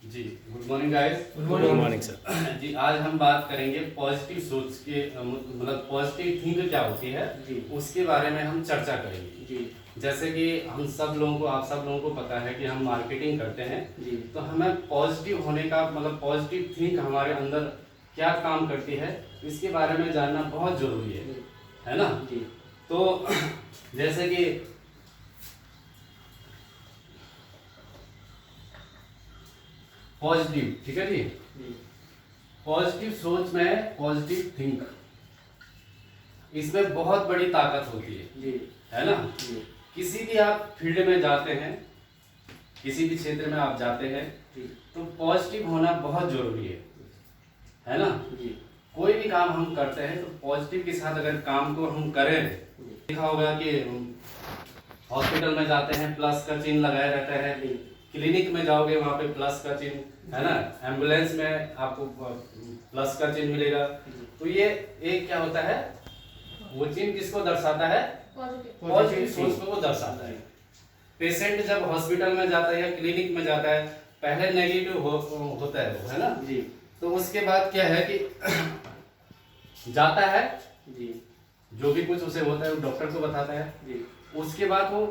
जी, good morning guys. Good morning sir. जी, आज हम बात करेंगे पॉजिटिव सोच के मतलब पॉजिटिव थिंक क्या होती है जी। उसके बारे में हम चर्चा करेंगे। जी। जैसे कि हम सब लोगों को आप सब लोगों को पता है कि हम मार्केटिंग करते हैं, जी। तो हमें पॉजिटिव होने का मतलब पॉजिटिव थिंक हमारे अंदर क्या काम करती है इसके बारे में जानना बहुत जरूरी है ना। जी। तो जैसे कि पॉजिटिव, ठीक है जी। पॉजिटिव सोच में पॉजिटिव थिंक, इसमें बहुत बड़ी ताकत होती है जी। है ना। जी। किसी भी आप फील्ड में जाते हैं, किसी भी क्षेत्र में आप जाते हैं, जी। तो पॉजिटिव होना बहुत जरूरी है ना। जी। कोई भी काम हम करते हैं तो पॉजिटिव के साथ अगर काम को हम करें, देखा होगा कि हॉस्पिटल में जाते हैं प्लस का चिन्ह लगाया रहता है, क्लिनिक में जाओगे वहाँ पे प्लस का चिन्ह है ना, एम्बुलेंस में आपको प्लस का चिन्ह मिलेगा। तो ये एक क्या होता है, वो चिन्ह किसको दर्शाता है, पॉजिटिव सोच को वो दर्शाता है। पेशेंट जब हॉस्पिटल में जाता है या क्लिनिक में जाता है, पहले नेगेटिव होता है वो, है ना जी। तो उसके बाद क्या है कि जाता है जी। जो भी कुछ उसे होता है वो डॉक्टर को बताता है। जी। उसके बाद वो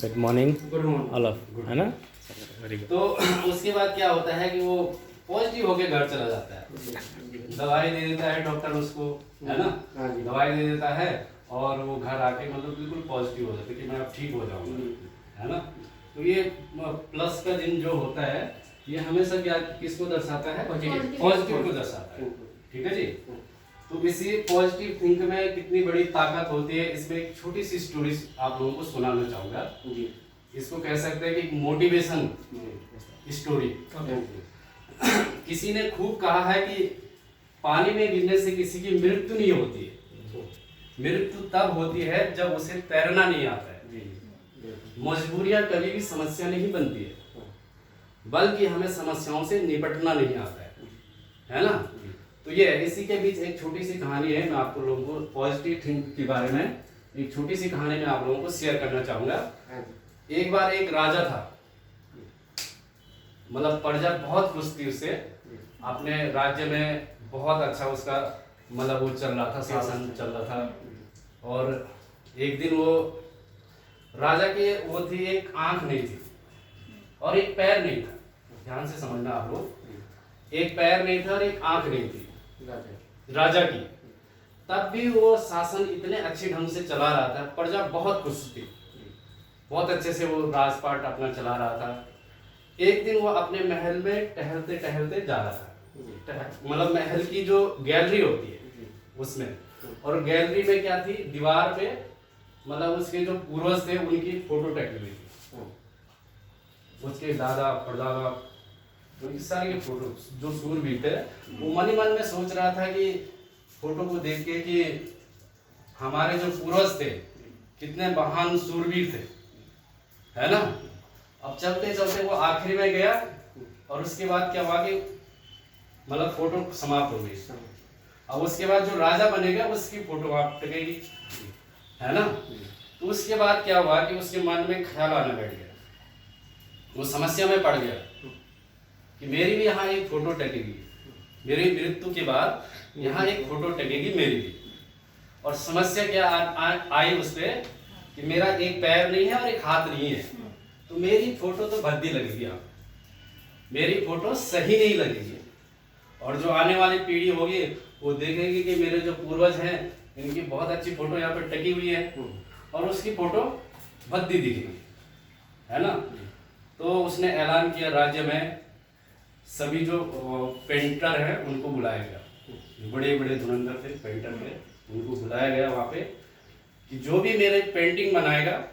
good morning good morning. All of, है ना। Very good. तो उसके बाद क्या होता है कि वो पॉजिटिव होके घर चला जाता है, दवाई दे देता है डॉक्टर उसको, है ना। हाँ जी। दवाई दे देता है और वो घर आके मतलब बिल्कुल पॉजिटिव हो जाता है कि मैं अब ठीक हो जाऊंगा, है ना। तो ये प्लस का चिन्ह जो होता है ये हमेशा क्या किसको दर्शाता है, पॉजिटिव को दर्शाता है, ठीक है जी। तो इसी पॉजिटिव थिंक में कितनी बड़ी ताकत होती है, इसमें एक छोटी सी स्टोरी आप लोगों को सुनाना चाहूंगा। जी। इसको कह सकते हैं कि मोटिवेशन स्टोरी। किसी ने खूब कहा है कि पानी में गिरने से किसी की मृत्यु नहीं होती है, मृत्यु तब होती है जब उसे तैरना नहीं आता है। मजबूरियां कभी भी समस्या नहीं बनती है, बल्कि हमें समस्याओं से निपटना नहीं आता है ना। तो ये इसी के बीच एक छोटी सी कहानी है, मैं आपको लोगों को पॉजिटिव थिंक के बारे में एक छोटी सी कहानी मैं आप लोगों को शेयर करना चाहूंगा। एक बार एक राजा था, मतलब प्रजा बहुत खुश थी उससे, अपने राज्य में बहुत अच्छा उसका मतलब वो चल रहा था, शासन चल रहा था। और एक दिन वो राजा के वो थी, एक आंख नहीं थी और एक पैर नहीं था, ध्यान से समझना आप लोग, एक पैर नहीं था और एक आंख नहीं थी राजा की। तब भी वो शासन इतने अच्छे ढंग से चला रहा था, प्रजा बहुत खुश थी, बहुत अच्छे से वो राजपाट अपना चला रहा था। एक दिन वो अपने महल में टहलते टहलते जा रहा था, मतलब महल की जो गैलरी होती है उसमें, और गैलरी में क्या थी, दीवार पे मतलब उसके जो पूर्वज थे उनकी फोटो टकी हुई थी, उसके दादा परदादा उनकी सारी फोटो जो सूरवीर थे। वो मन ही मन में सोच रहा था कि फोटो को देख के कि हमारे जो पूर्वज थे कितने महान सूरवीर थे, है ना। अब चलते चलते वो आखिरी में गया और उसके बाद क्या हुआ कि मतलब फोटो समाप्त हो गई। अब उसके बाद जो राजा बनेगा उसकी फोटो वहां टकेगी, है ना। तो उसके बाद क्या हुआ कि उसके मन में ख्याल आने बैठ गया, वो समस्या में पड़ गया कि मेरी भी यहाँ एक फोटो टकेगी, मेरी मृत्यु के बाद यहाँ एक फोटो टकेगी मेरी भी। और समस्या क्या आई उस पे कि मेरा एक पैर नहीं है और एक हाथ नहीं है, तो मेरी फोटो तो भद्दी लगेगी, आप मेरी फोटो सही नहीं लगेगी। और जो आने वाली पीढ़ी होगी वो देखेगी कि मेरे जो पूर्वज हैं इनकी बहुत अच्छी फोटो यहाँ पर टकी हुई है और उसकी फोटो भद्दी दिखेगी, है ना। तो उसने ऐलान किया, राज्य में सभी जो पेंटर हैं उनको बुलाया गया, बड़े बड़े धुरंधर थे पेंटर थे, उनको बुलाया गया वहाँ पे कि जो भी मेरे पेंटिंग बनाएगा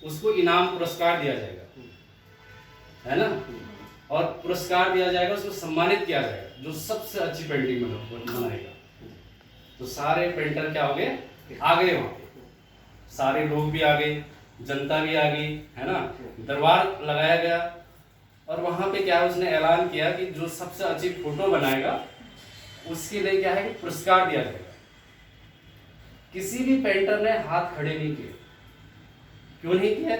उसको इनाम पुरस्कार दिया जाएगा, है ना। और पुरस्कार दिया जाएगा, उसको सम्मानित किया जाएगा जो सबसे अच्छी पेंटिंग बनाएगा। तो सारे पेंटर क्या हो गए, आ गए वहाँ पे, सारे लोग भी आ गए, जनता भी आ गई, है ना। दरबार लगाया गया और वहाँ पे क्या उसने ऐलान किया कि जो सबसे अच्छी फोटो बनाएगा उसके लिए क्या है कि पुरस्कार दिया जाएगा। किसी भी पेंटर ने हाथ खड़े नहीं किए, क्यों नहीं किया,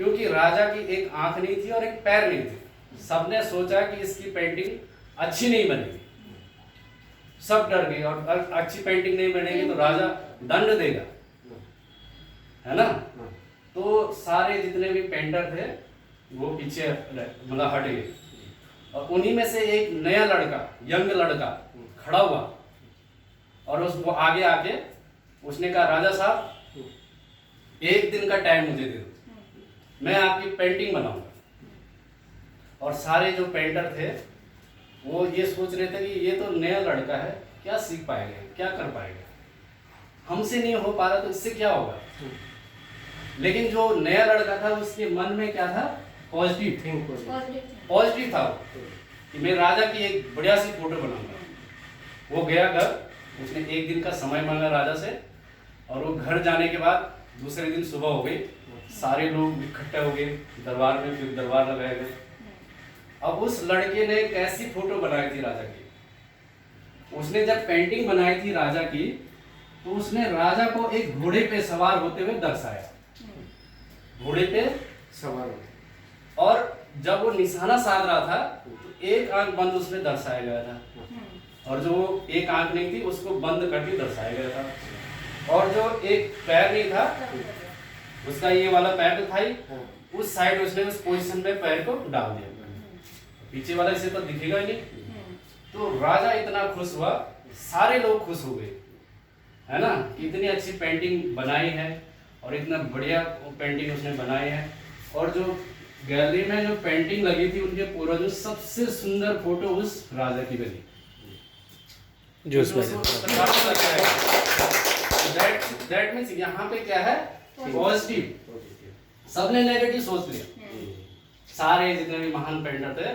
क्योंकि राजा की एक आंख नहीं थी और एक पैर नहीं थे। सबने सोचा कि इसकी पेंटिंग अच्छी नहीं बनेगी, सब डर गए और अच्छी पेंटिंग नहीं बनेगी तो राजा दंड देगा, है ना। तो सारे जितने भी पेंटर थे वो पीछे मतलब हट गए और उन्हीं में से एक नया लड़का, यंग लड़का खड़ा हुआ और उसको आगे आके उसने कहा, राजा साहब एक दिन का टाइम मुझे दे दो, मैं आपकी पेंटिंग बनाऊंगा। और सारे जो पेंटर थे वो ये सोच रहे थे कि ये तो नया लड़का है, क्या सीख पाएगा, क्या कर पाएगा, हमसे नहीं हो पा रहा तो इससे क्या होगा। लेकिन जो नया लड़का था उसके मन में क्या था, पॉजिटिव था वो, कि मैं राजा की एक बढ़िया सी फोटो बनाऊंगा। वो गया घर, उसने एक दिन का समय मांगा राजा से और वो घर जाने के बाद दूसरे दिन सुबह हो गई, सारे लोग इकट्ठे हो गए दरबार में, फिर दरबार लगाए गए। अब उस लड़के ने एक ऐसी फोटो बनाई थी राजा की, उसने जब पेंटिंग बनाई थी राजा की तो उसने राजा को एक घोड़े पे सवार होते हुए दर्शाया, घोड़े पे सवार। और जब वो निशाना साध रहा था तो एक आंख बंद उसमें दर्शाया गया था और जो एक आंख नहीं थी उसको बंद करके दर्शाया गया था। और जो एक पैर नहीं था उसका ये वाला पैर तो था ही, उस साइड उसने उस पोजीशन में पैर को डाल दिया, पीछे वाला इसे तो दिखेगा ही नहीं। तो राजा इतना खुश हुआ, सारे लोग खुश हो गए, है ना, इतनी अच्छी पेंटिंग बनाई है और इतना बढ़िया पेंटिंग उसने बनाई है। और जो गैलरी में जो पेंटिंग लगी थी उनके पूर्वजों, सबसे सुंदर फोटो उस राजा की बनी जो दैट मींस यहाँ पे क्या है, पॉजिटिव। सबने नेगेटिव सोच लिया, सारे जितने भी महान पेंटर थे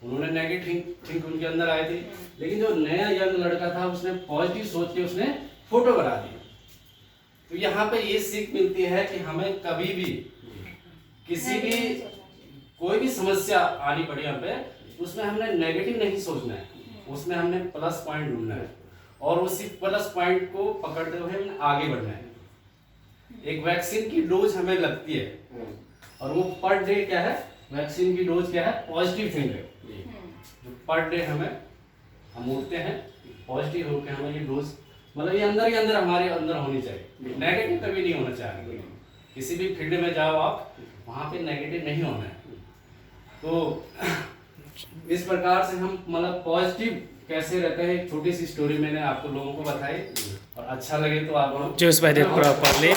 उन्होंने नेगेटिव थिंक उनके अंदर आए थे। लेकिन जो नया यंग लड़का था उसने पॉजिटिव सोच के उसने फोटो बना दी। तो यहाँ पे ये सीख मिलती है कि हमें कभी भी किसी भी कोई भी समस्या आनी पड़ी हम पे, उसमें हमने नेगेटिव नहीं सोचना है, उसमें हमने प्लस पॉइंट ढूंढना है और उसी प्लस पॉइंट को पकड़ते हुए हमें आगे बढ़ना है। एक वैक्सीन की डोज हमें लगती है और वो पर डे क्या है, वैक्सीन की डोज क्या है, पॉजिटिव थिंक है। जो पर डे हम उठते हैं पॉजिटिव होकर हमें ये डोज, मतलब ये अंदर ही अंदर हमारे अंदर होनी चाहिए, नेगेटिव कभी नहीं होना चाहिए। किसी भी फील्ड में जाओ आप, वहाँ पे नेगेटिव नहीं होना है। तो इस प्रकार से हम मतलब पॉजिटिव कैसे रहते हैं, एक छोटी सी स्टोरी मैंने आपको लोगों को बताई और अच्छा लगे तो आप Choose by that properly.